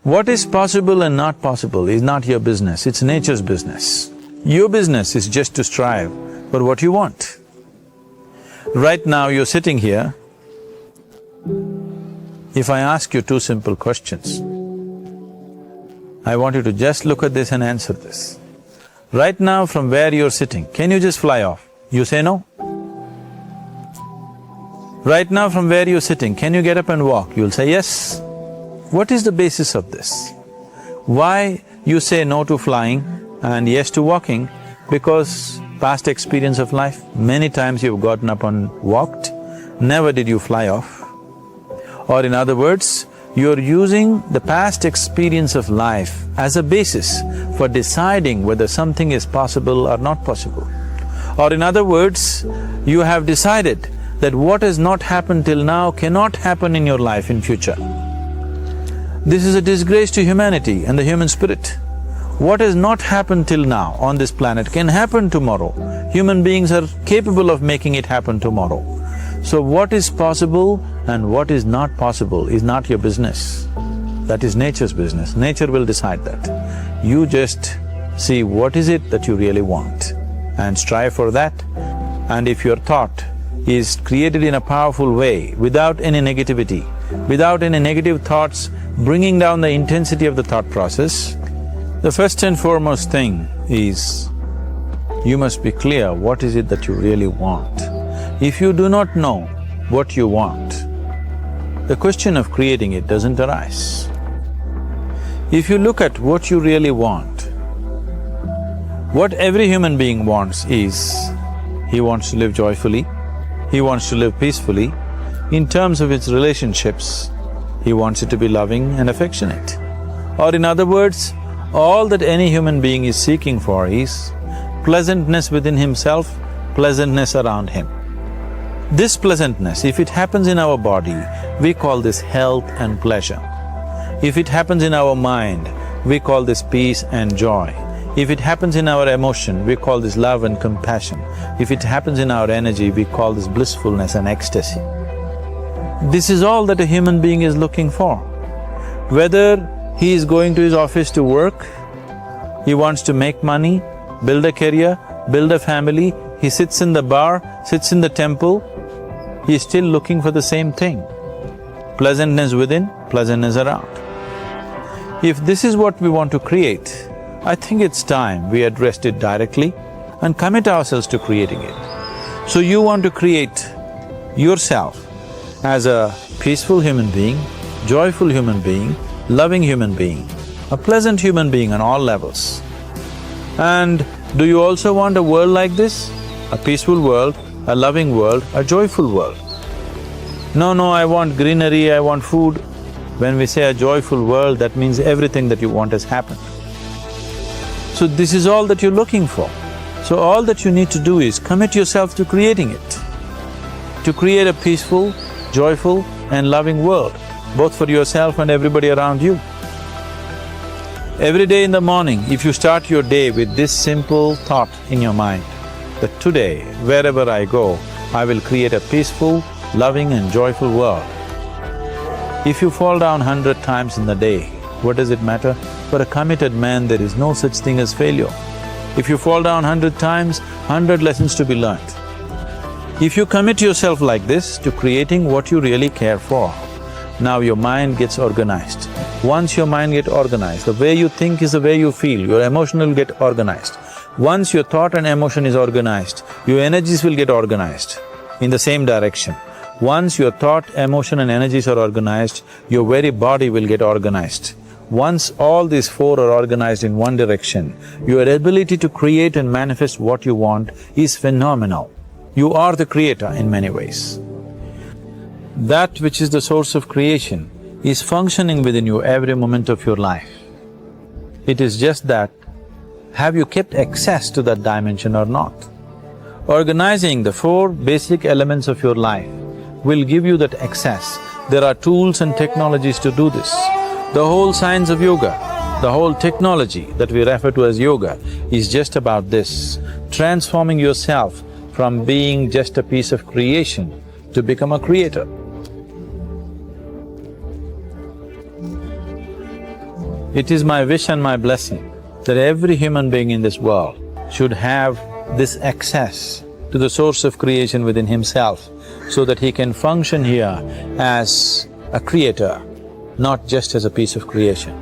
What is possible and not possible is not your business, it's nature's business. Your business is just to strive for what you want. Right now you're sitting here, if I ask you two simple questions, I want you to just look at this and answer this. Right now from where you're sitting, can you just fly off? You say no. Right now from where you're sitting, can you get up and walk? You'll say yes. What is the basis of this? Why you say no to flying and yes to walking? Because past experience of life, many times you've gotten up and walked, never did you fly off. Or in other words, you're using the past experience of life as a basis for deciding whether something is possible or not possible. Or in other words, you have decided that what has not happened till now cannot happen in your life in future. This is a disgrace to humanity and the human spirit. What has not happened till now on this planet can happen tomorrow. Human beings are capable of making it happen tomorrow. So what is possible and what is not possible is not your business. That is nature's business. Nature will decide that. You just see what is it that you really want and strive for that. And if your thought is created in a powerful way, without any negativity, without any negative thoughts bringing down the intensity of the thought process, the first and foremost thing is you must be clear what is it that you really want. If you do not know what you want, the question of creating it doesn't arise. If you look at what you really want, what every human being wants is, he wants to live joyfully, he wants to live peacefully. In terms of its relationships, he wants it to be loving and affectionate. Or in other words, all that any human being is seeking for is pleasantness within himself, pleasantness around him. This pleasantness, if it happens in our body, we call this health and pleasure. If it happens in our mind, we call this peace and joy. If it happens in our emotion, we call this love and compassion. If it happens in our energy, we call this blissfulness and ecstasy. This is all that a human being is looking for. Whether he is going to his office to work, he wants to make money, build a career, build a family, he sits in the bar, sits in the temple, he is still looking for the same thing. Pleasantness within, pleasantness around. If this is what we want to create, I think it's time we addressed it directly and commit ourselves to creating it. So you want to create yourself as a peaceful human being, joyful human being, loving human being, a pleasant human being on all levels. And do you also want a world like this? A peaceful world, a loving world, a joyful world? No, I want greenery, I want food. When we say a joyful world, that means everything that you want has happened. So this is all that you're looking for. So all that you need to do is commit yourself to creating it, to create a peaceful, joyful and loving world, both for yourself and everybody around you. Every day in the morning, if you start your day with this simple thought in your mind, that today, wherever I go, I will create a peaceful, loving and joyful world. If you fall down 100 times in the day, what does it matter? For a committed man, there is no such thing as failure. If you fall down 100 times, 100 lessons to be learnt. If you commit yourself like this to creating what you really care for, now your mind gets organized. Once your mind gets organized, the way you think is the way you feel, your emotion will get organized. Once your thought and emotion is organized, your energies will get organized in the same direction. Once your thought, emotion and energies are organized, your very body will get organized. Once all these four are organized in one direction, your ability to create and manifest what you want is phenomenal. You are the creator in many ways. That which is the source of creation is functioning within you every moment of your life. It is just that, have you kept access to that dimension or not? Organizing the four basic elements of your life will give you that access. There are tools and technologies to do this. The whole science of yoga, the whole technology that we refer to as yoga is just about this, transforming yourself from being just a piece of creation to become a creator. It is my wish and my blessing that every human being in this world should have this access to the source of creation within himself, so that he can function here as a creator, not just as a piece of creation.